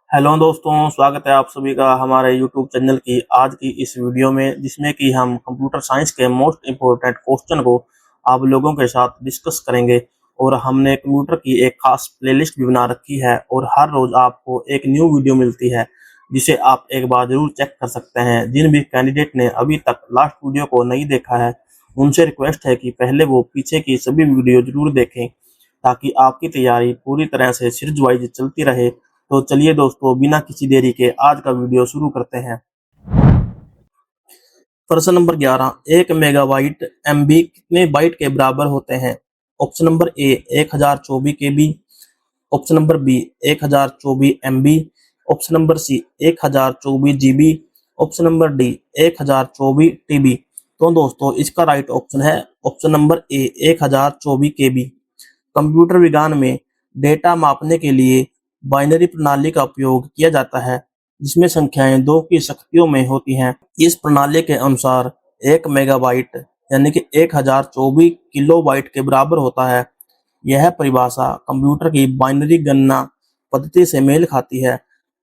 Hello दोस्तों, स्वागत है आप सभी का हमारे यूट्यूब चैनल की आज की इस वीडियो में, जिसमें कि हम कंप्यूटर साइंस के मोस्ट इम्पोर्टेंट क्वेश्चन को आप लोगों के साथ डिस्कस करेंगे। और हमने कंप्यूटर की एक खास प्लेलिस्ट भी बना रखी है और हर रोज आपको एक न्यू वीडियो मिलती है, जिसे आप एक बार जरूर चेक कर सकते हैं। जिन भी कैंडिडेट ने अभी तक लास्ट वीडियो को नहीं देखा है, उनसे रिक्वेस्ट है कि पहले वो पीछे की सभी वीडियो जरूर देखें, ताकि आपकी तैयारी पूरी तरह से सीरीज वाइज चलती रहे। तो चलिए दोस्तों, बिना किसी देरी के आज का वीडियो शुरू करते हैं। प्रश्न नंबर 11, एक मेगाबाइट एमबी कितने बाइट के बराबर होते हैं? Option number A 1024 KB, option number B 1024 MB, option number C 1024 GB, option number D 1024 TB. तो दोस्तों, इसका राइट ऑप्शन है option number A 1024 KB. Computer विज्ञान में डेटा मापने के लिए बाइनरी प्रणाली का उपयोग किया जाता है, जिसमें संख्याएं 2 की शक्तियों में होती हैं। इस प्रणाली के अनुसार 1 मेगाबाइट यानी कि 1024 किलोबाइट के बराबर होता है। यह परिभाषा कंप्यूटर की बाइनरी गणना पद्धति से मेल खाती है,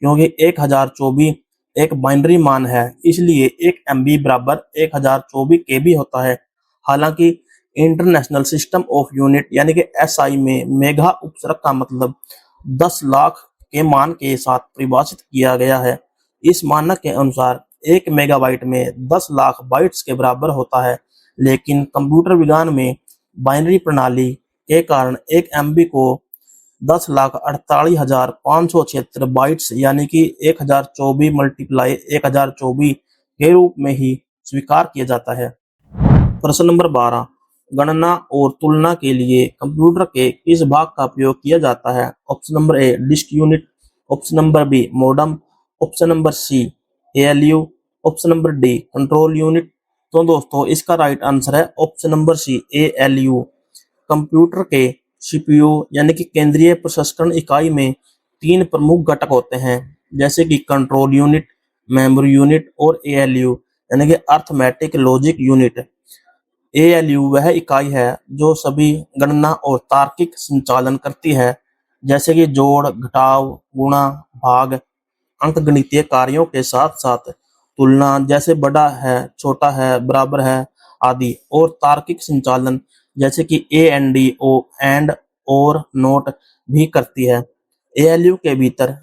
क्योंकि 1024 एक बाइनरी मान है, इसलिए 1 एमबी बराबर 1024 केबी होता है। हालांकि इंटरनेशनल सिस्टम ऑफ यूनिट यानी कि एसआई में मेगा उपसर्ग का मतलब 10 लाख के मान के साथ परिभाषित किया गया है। इस मानक के अनुसार 1 मेगाबाइट में 10 लाख बाइट्स के बराबर होता है, लेकिन कंप्यूटर विज्ञान में बाइनरी प्रणाली के कारण 1 एमबी को 10,48,576 बाइट्स यानी कि 1024 मल्टीप्लाई 1024 के रूप में ही स्वीकार किया जाता है। प्रश्न नंबर 12, गणना और तुलना के लिए कंप्यूटर के किस भाग का उपयोग किया जाता है? Option number A disk unit, option number B modem, option number C ALU, option number D control unit. तो दोस्तों, इसका राइट आंसर है ऑप्शन नंबर सी एएलयू। कंप्यूटर के सीपीयू यानी कि केंद्रीय प्रसंस्करण इकाई में 3 प्रमुख घटक होते हैं, जैसे कि कंट्रोल यूनिट, मेमोरी यूनिट और एएलयू यानी कि अर्थमेटिक लॉजिक यूनिट। एएलयू वह इकाई है जो सभी गणना और तार्किक संचालन करती है, जैसे कि जोड़, घटाव, गुणा, भाग, अंकगणितीय कार्यों के साथ साथ तुलना, जैसे बड़ा है, छोटा है, बराबर है आदि, और तार्किक संचालन जैसे कि एंड ओ एंड और नोट भी करती है। एएलयू के भीतर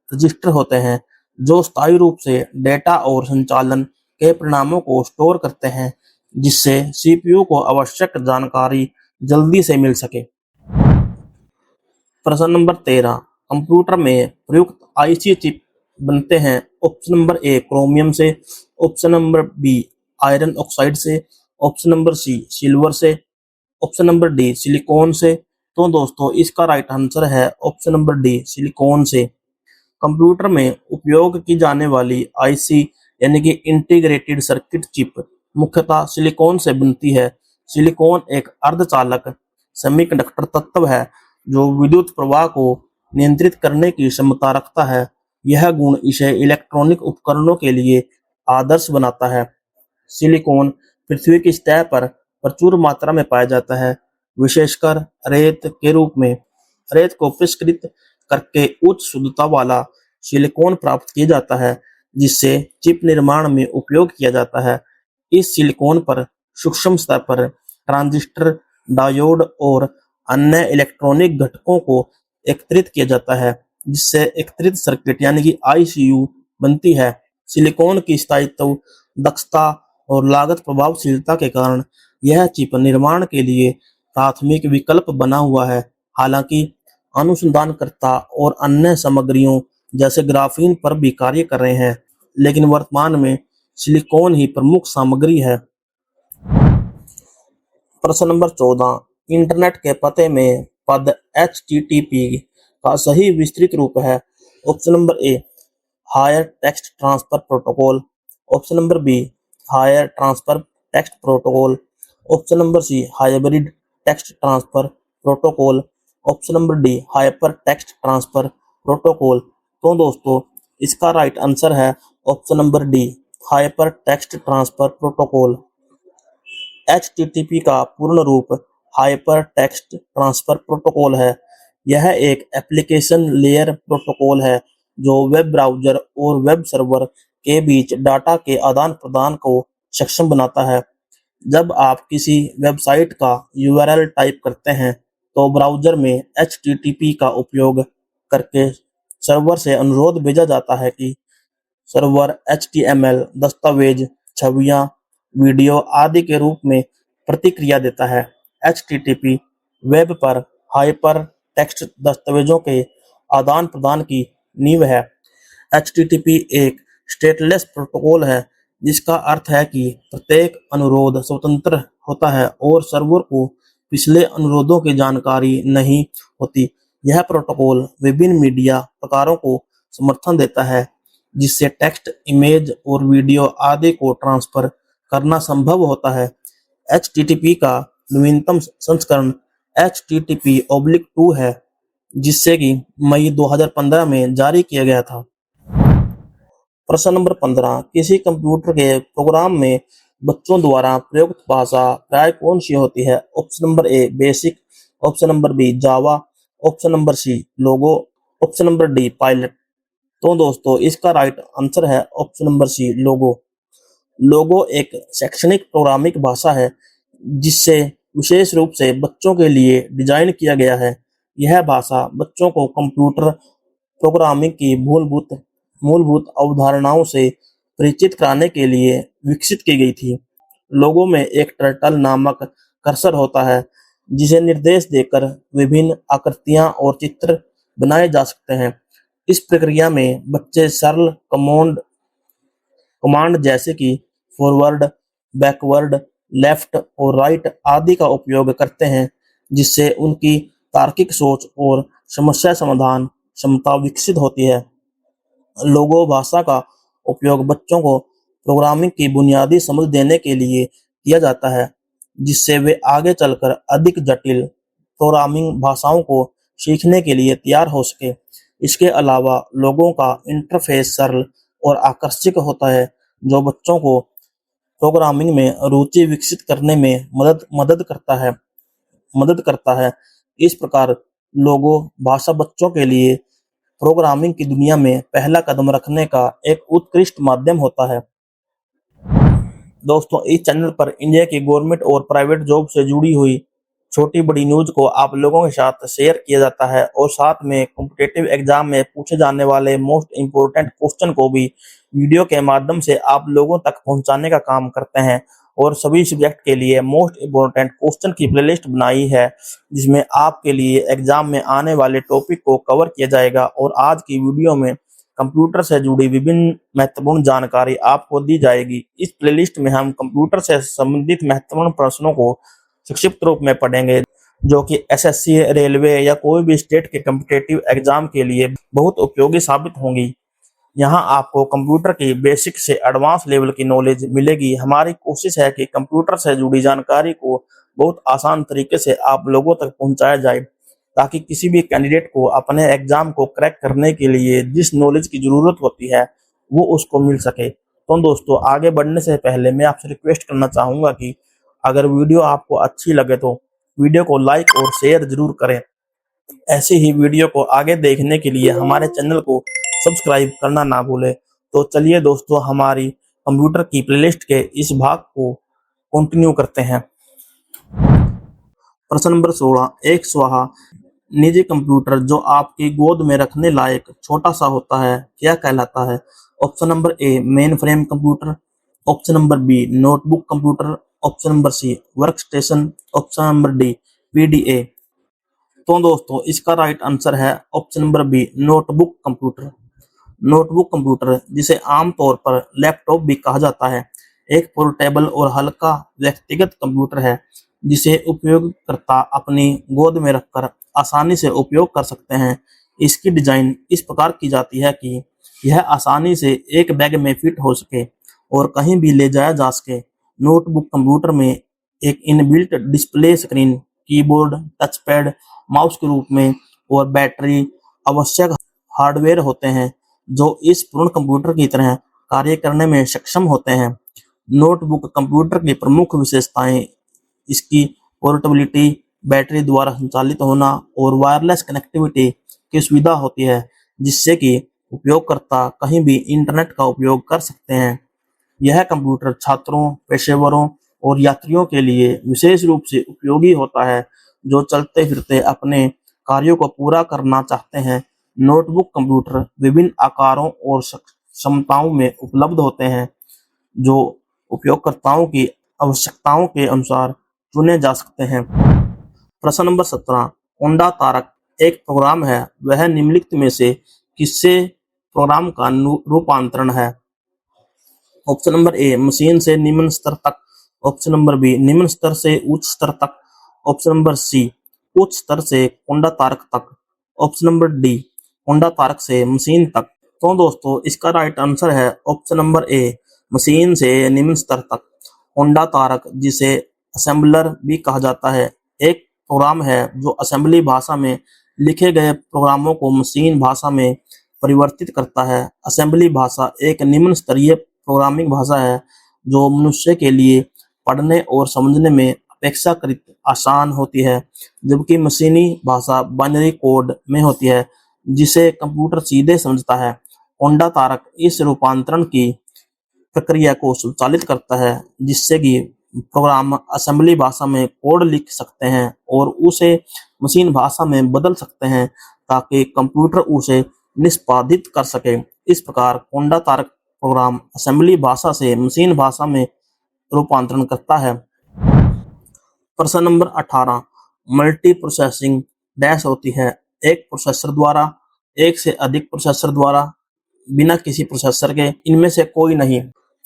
रजिस्टर होते हैं जो स्थायी रूप से डेटा और संचालन के परिणामों को स्टोर करते हैं, जिससे सीपीयू को आवश्यक जानकारी जल्दी से मिल सके। प्रश्न नंबर 13, कंप्यूटर में प्रयुक्त आईसी चिप बनते हैं? ऑप्शन नंबर ए क्रोमियम से, option number B iron oxide से, ऑप्शन नंबर सी सिल्वर से, ऑप्शन नंबर डी सिलिकॉन से। तो दोस्तों, इसका राइट आंसर है ऑप्शन नंबर डी सिलिकॉन से। कंप्यूटर में उपयोग की जाने वाली आईसी यानी कि इंटीग्रेटेड सर्किट चिप मुख्यतः सिलिकॉन से बनती है। सिलिकॉन एक अर्धचालक सेमीकंडक्टर तत्व है जो विद्युत प्रवाह को नियंत्रित करने की क्षमता रखता है। यह गुण इसे इलेक्ट्रॉनिक उपकरणों के लिए आदर्श बनाता है। सिलिकॉन पृथ्वी की सतह पर प्रचुर मात्रा में पाया जाता है, विशेषकर रेत के रूप में। रेत को परिष्कृत करके उच्च शुद्धता वाला सिलिकॉन प्राप्त किया जाता है, जिससे चिप निर्माण में उपयोग किया जाता है। इस सिलिकॉन पर सूक्ष्म स्तर पर ट्रांजिस्टर, डायोड और अन्य इलेक्ट्रॉनिक घटकों को एकत्रित किया जाता है, जिससे एकत्रित सर्किट यानी कि आईसीयू बनती है। सिलिकॉन की स्थायित्व, दक्षता और लागत प्रभावशीलता के कारण यह चिप निर्माण के लिए प्राथमिक विकल्प बना हुआ है। हालांकि अनुसंधानकर्ता और अन्य सामग्रियों जैसे ग्राफीन पर भी कार्य कर रहे हैं, लेकिन वर्तमान में सिलिकॉन ही प्रमुख सामग्री है। प्रश्न नंबर 14, इंटरनेट के पते में पद HTTP का सही विस्तृत रूप है? Option number A higher text transfer protocol, option number B higher transfer text protocol, option number C hybrid text transfer protocol, option number D hyper text transfer protocol. तो दोस्तों, इसका राइट आंसर है option number D hyper text transfer protocol. HTTP का पूर्ण रूप hyper text transfer protocol है। यह एक एप्लीकेशन लेयर प्रोटोकॉल है जो वेब ब्राउज़र और वेब सर्वर के बीच डाटा के आदान-प्रदान को सक्षम बनाता है। जब आप किसी वेबसाइट का यूआरएल टाइप करते हैं, तो ब्राउज़र में एचटीटीपी का उपयोग करके सर्वर से अनुरोध भेजा जाता है कि सर्वर एचटीएमएल दस्तावेज, छवियां, वीडियो आदि के रूप में प्रतिक्रिया देता है। एचटीटीपी वेब पर हाइपरटेक्स्ट दस्तावेजों के आदान-प्रदान की नींव है। एचटीटीपी एक स्टेटलेस प्रोटोकॉल है, जिसका अर्थ है कि प्रत्येक अनुरोध स्वतंत्र होता है और सर्वर को पिछले अनुरोधों की जानकारी नहीं होती। यह प्रोटोकॉल विभिन्न मीडिया प्रकारों को समर्थन देता है, जिससे टेक्स्ट, इमेज और वीडियो आदि को ट्रांसफर करना संभव होता है। एचटीटीपी का नवीनतम संस्करण HTTP/2 है, जिससे कि मई 2015 में जारी किया गया था। प्रश्न नंबर 15, किसी कंप्यूटर के प्रोग्राम में बच्चों द्वारा प्रयुक्त भाषा प्राय कौन सी होती है? Option number A basic, option number B Java, option number C logo, option number D pilot. तो दोस्तों इसका राइट आंसर है option number C logo. Logo एक शैक्षणिक प्रोग्रामिंग भाषा है, जिससे विशेष रूप से बच्चों के लिए डिजाइन किया गया है। यह भाषा बच्चों को कंप्यूटर प्रोग्रामिंग की मूलभूत अवधारणाओं से परिचित कराने के लिए विकसित की गई थी। लोगो में एक टर्टल नामक कर्सर होता है, जिसे निर्देश देकर विभिन्न आकृतियां और चित्र बनाए जा सकते हैं। इस प्रक्रिया में बच्चे सरल कमांड जैसे कि फॉरवर्ड, बैकवर्ड, लेफ्ट और राइट आदि का उपयोग करते हैं, जिससे उनकी तार्किक सोच और समस्या समाधान क्षमता विकसित होती है। लोगो भाषा का उपयोग बच्चों को प्रोग्रामिंग की बुनियादी समझ देने के लिए किया जाता है, जिससे वे आगे चलकर अधिक जटिल प्रोग्रामिंग भाषाओं को सीखने के लिए तैयार हो सके। इसके अलावा लोगों का इंटरफेस सरल और आकर्षक होता है, जो बच्चों को प्रोग्रामिंग में रुचि विकसित करने में मदद करता है। इस प्रकार लोगो भाषा बच्चों के लिए प्रोग्रामिंग की दुनिया में पहला कदम रखने का एक उत्कृष्ट माध्यम होता है। दोस्तों इस चैनल पर इंडिया की गवर्नमेंट और प्राइवेट जॉब से जुड़ी हुई छोटी बड़ी न्यूज को आप लोगों के साथ शेयर किया जाता है, और साथ में कॉम्पिटिटिव एग्जाम में पूछे जाने वाले मोस्ट इम्पोर्टेंट क्वेश्चन को भी वीडियो के माध्यम से आप लोगों तक पहुंचाने का काम करते हैं। और सभी सब्जेक्ट के लिए मोस्ट इम्पोर्टेंट क्वेश्चन की प्लेलिस्ट बनाई है, जिसमें आपके लिए एग्जाम में आने वाले टॉपिक को कवर किया जाएगा। और आज की वीडियो में कंप्यूटर से जुड़ी विभिन्न महत्वपूर्ण जानकारी आपको दी जाएगी। इस प्लेलिस्ट में हम कंप्यूटर से संबंधित महत्वपूर्ण प्रश्नों को संक्षिप्त रूप में पढ़ेंगे, जो कि एसएससी, रेलवे या कोई भी स्टेट के कॉम्पिटिटिव एग्जाम के लिए बहुत उपयोगी साबित होंगी। यहाँ आपको कंप्यूटर की बेसिक से एडवांस लेवल की नॉलेज मिलेगी। हमारी कोशिश है कि कंप्यूटर से जुड़ी जानकारी को बहुत आसान तरीके से आप लोगों तक पहुंचाया जाए, ताकि किसी भी कैंडिडेट को अपने एग्जाम को क्रैक करने के लिए जिस नॉलेज की जरूरत होती है वो उसको मिल सके। तो दोस्तों आगे बढ़ने से पहले मैं आपसे रिक्वेस्ट करना चाहूँगा कि अगर वीडियो आपको अच्छी लगे तो वीडियो को लाइक और शेयर जरूर करें। ऐसे ही वीडियो को आगे देखने के लिए हमारे चैनल को सब्सक्राइब करना ना भूलें। तो चलिए दोस्तों हमारी कंप्यूटर की प्लेलिस्ट के इस भाग को कंटिन्यू करते हैं। प्रश्न नंबर 16, एक स्वाहा निजी कंप्यूटर जो आपकी गोद में रखने लायक छोटा सा होता है क्या कहलाता है? Option number A main frame computer, option number B notebook computer, option number C work station, option number D PDA. तो दोस्तों इसका राइट आंसर है option number B notebook computer. Notebook computer, जिसे आमतौर पर लैपटॉप भी कहा जाता है, एक पोर्टेबल और हल्का व्यक्तिगत कंप्यूटर है, जिसे उपयोगकर्ता अपनी गोद में रखकर आसानी से उपयोग कर सकते हैं। इसकी डिजाइन इस प्रकार की जाती है कि यह आसानी से एक बैग में फिट हो सके और कहीं भी ले जाया जा सके। नोटबुक कंप्यूटर में एक inbuilt display screen, keyboard, touchpad, mouse के रूप में और बैटरी आवश्यक हार्डवेयर होते हैं, जो इस पूर्ण कंप्यूटर की तरह कार्य करने में सक्षम होते हैं। नोटबुक कंप्यूटर की प्रमुख विशेषताएं इसकी पोर्टेबिलिटी, बैटरी द्वारा संचालित होना और वायरलेस कनेक्टिविटी की सुविधा होती है, जिससे कि उपयोगकर्ता कहीं भी इंटरनेट का उपयोग कर सकते हैं। यह कंप्यूटर छात्रों, पेशेवरों और यात्रियों के लिए विशेष रूप से उपयोगी होता है, जो चलते-फिरते अपने कार्यों को पूरा करना चाहते हैं। नोटबुक कंप्यूटर विभिन्न आकारों और क्षमताओं में उपलब्ध होते हैं, जो उपयोगकर्ताओं की आवश्यकताओं के अनुसार चुने जा सकते हैं। प्रश्न नंबर 17, ओंडा तारक एक प्रोग्राम है, वह निम्नलिखित में से किससे प्रोग्राम का रूपांतरण है? ऑप्शन नंबर ए, मशीन से निम्न स्तर तक। ऑप्शन नंबर बी, निम्न स्तर से उच्च स्तर तक। ऑप्शन नंबर सी, उच्च स्तर से ओंडा तारक तक। ऑप्शन नंबर डी, ओंडा तारक से मशीन तक। तो दोस्तों इसका राइट आंसर है ऑप्शन नंबर ए, मशीन से निम्न स्तर तक। ओंडा तारक, जिसे असेंबलर भी कहा जाता है, एक प्रोग्राम है जो असेंबली भाषा में लिखे गए प्रोग्रामों को मशीन भाषा में परिवर्तित करता है। असेंबली भाषा एक निम्न स्तरीय प्रोग्रामिंग भाषा है जो मनुष्य के लिए पढ़ने और समझने में अपेक्षाकृत आसान होती है, जबकि मशीनी भाषा बाइनरी कोड में होती है जिसे कंप्यूटर सीधे समझता है। ओंडा तारक इस रूपांतरण की प्रक्रिया को संचालित करता है, जिससे कि प्रोग्राम असेंबली भाषा में कोड लिख सकते हैं और उसे मशीन भाषा में बदल सकते हैं ताकि कंप्यूटर उसे निष्पादित कर सके। इस प्रकार ओंडा तारक प्रोग्राम असेंबली भाषा से मशीन भाषा में रूपांतरण करता है। प्रश्न नंबर 18, मल्टी प्रोसेसिंग डैश होती है? एक प्रोसेसर द्वारा, एक से अधिक प्रोसेसर द्वारा, बिना किसी प्रोसेसर के, इनमें से कोई नहीं।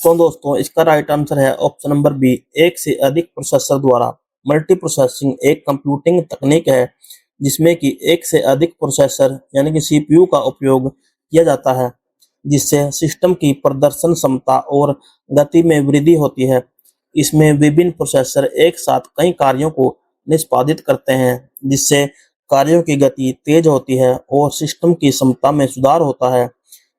तो दोस्तों इसका राइट आंसर है ऑप्शन नंबर बी, एक से अधिक प्रोसेसर द्वारा। मल्टी प्रोसेसिंग एक कंप्यूटिंग तकनीक है जिसमें कि एक से अधिक प्रोसेसर यानी कि सीपीयू का उपयोग किया जाता है, जिससे सिस्टम की प्रदर्शन क्षमता और गति में वृद्धि होती है। इसमें विभिन्न प्रोसेसर एक साथ कई कार्यों को निष्पादित करते हैं, जिससे कार्यों की गति तेज होती है और सिस्टम की क्षमता में सुधार होता है।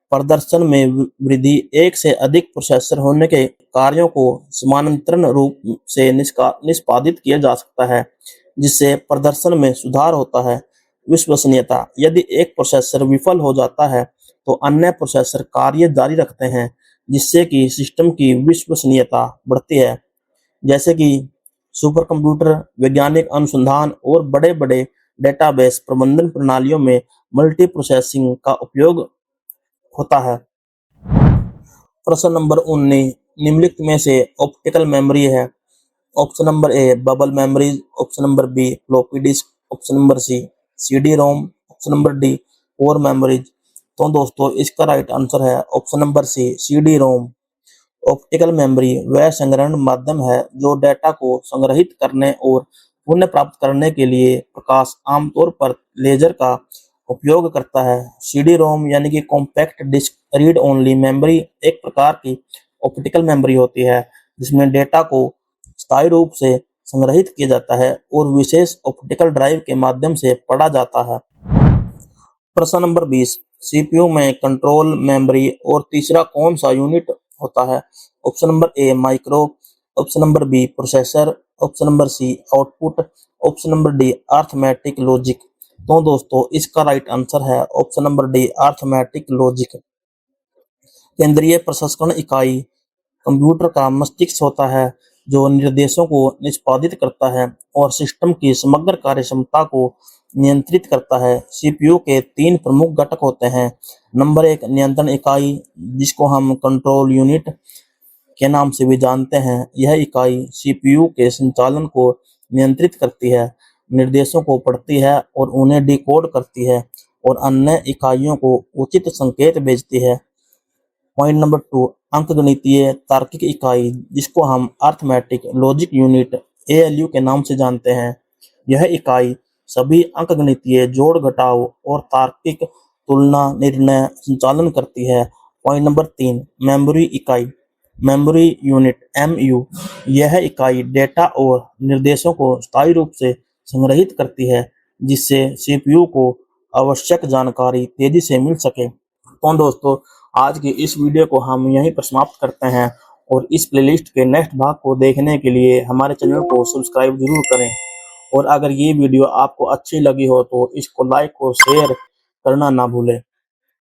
प्रदर्शन में वृद्धि एक से अधिक प्रोसेसर होने के कार्यों को समानांतर रूप से निष्पादित किया जा सकता है, जिससे प्रदर्शन में सुधार होता है। विश्वसनीयता, यदि एक प्रोसेसर विफल हो जाता है तो अन्य प्रोसेसर कार्य जारी रखते हैं, जिससे कि सिस्टम की विश्वसनीयता बढ़ती है। जैसे कि सुपर कंप्यूटर, वैज्ञानिक अनुसंधान और बड़े-बड़े डेटाबेस प्रबंधन प्रणालियों में मल्टी प्रोसेसिंग का उपयोग होता है। प्रश्न नंबर 19, निम्नलिखित में से ऑप्टिकल मेमोरी है? Option number A, bubble memories. Option number B, floppy disk. Option number C, CD ROM. Option number D, core memories. तो दोस्तों इसका राइट आंसर है option number C, CD ROM. Optical memory वह संग्रहण माध्यम है जो डेटा को संग्रहित करने और पुनः प्राप्त करने के लिए प्रकाश, आमतौर पर लेजर का उपयोग करता है। सीडी रोम यानी कि compact disc read only memory एक प्रकार की ऑप्टिकल मेमोरी होती है, जिसमें डेटा को स्थायी रूप से संग्रहित किया जाता है और विशेष ऑप्टिकल ड्राइव के माध्यम से पढ़ा जाता है। प्रश्न नंबर 20, सीपीयू में कंट्रोल मेमोरी और तीसरा कौन सा यूनिट होता है? Option number A, micro. Option number B, processor. Option number C, output. Option number D, arithmetic logic. तो दोस्तों इसका राइट आंसर है option number D, arithmetic logic. केंद्रीय प्रसंस्करण इकाई कंप्यूटर का मस्तिष्क होता है जो निर्देशों को निष्पादित करता है और सिस्टम की समग्र कार्यक्षमता को नियंत्रित करता है। सीपीयू के 3 प्रमुख घटक होते हैं। नंबर 1, नियंत्रण इकाई, जिसको हम कंट्रोल यूनिट के नाम से भी जानते हैं। यह इकाई सीपीयू के संचालन को नियंत्रित करती है, निर्देशों को पढ़ती है और उन्हें डिकोड करती है और अन्य इकाइयों को उचित संकेत भेजती है। पॉइंट नंबर 2, अंकगणितीय तार्किक इकाई, जिसको हम अरिथमेटिक लॉजिक यूनिट एएलयू के नाम से जानते हैं। यह इकाई सभी अंकगणितीय जोड़, घटाव और तार्किक तुलना निर्णय संचालन करती है। पॉइंट नंबर 3, मेमोरी इकाई, मेमोरी यूनिट एमयू। यह इकाई डेटा और निर्देशों को स्थायी रूप से संग्रहित करती है, जिससे सीपीयू को आवश्यक जानकारी तेजी से मिल सके। तो दोस्तों आज की इस वीडियो को हम यहीं पर समाप्त करते हैं और इस प्लेलिस्ट के नेक्स्ट भाग को देखने के लिए हमारे चैनल को सब्सक्राइब जरूर करें। और अगर ये वीडियो आपको अच्छी लगी हो तो इसको लाइक और शेयर करना ना भूलें।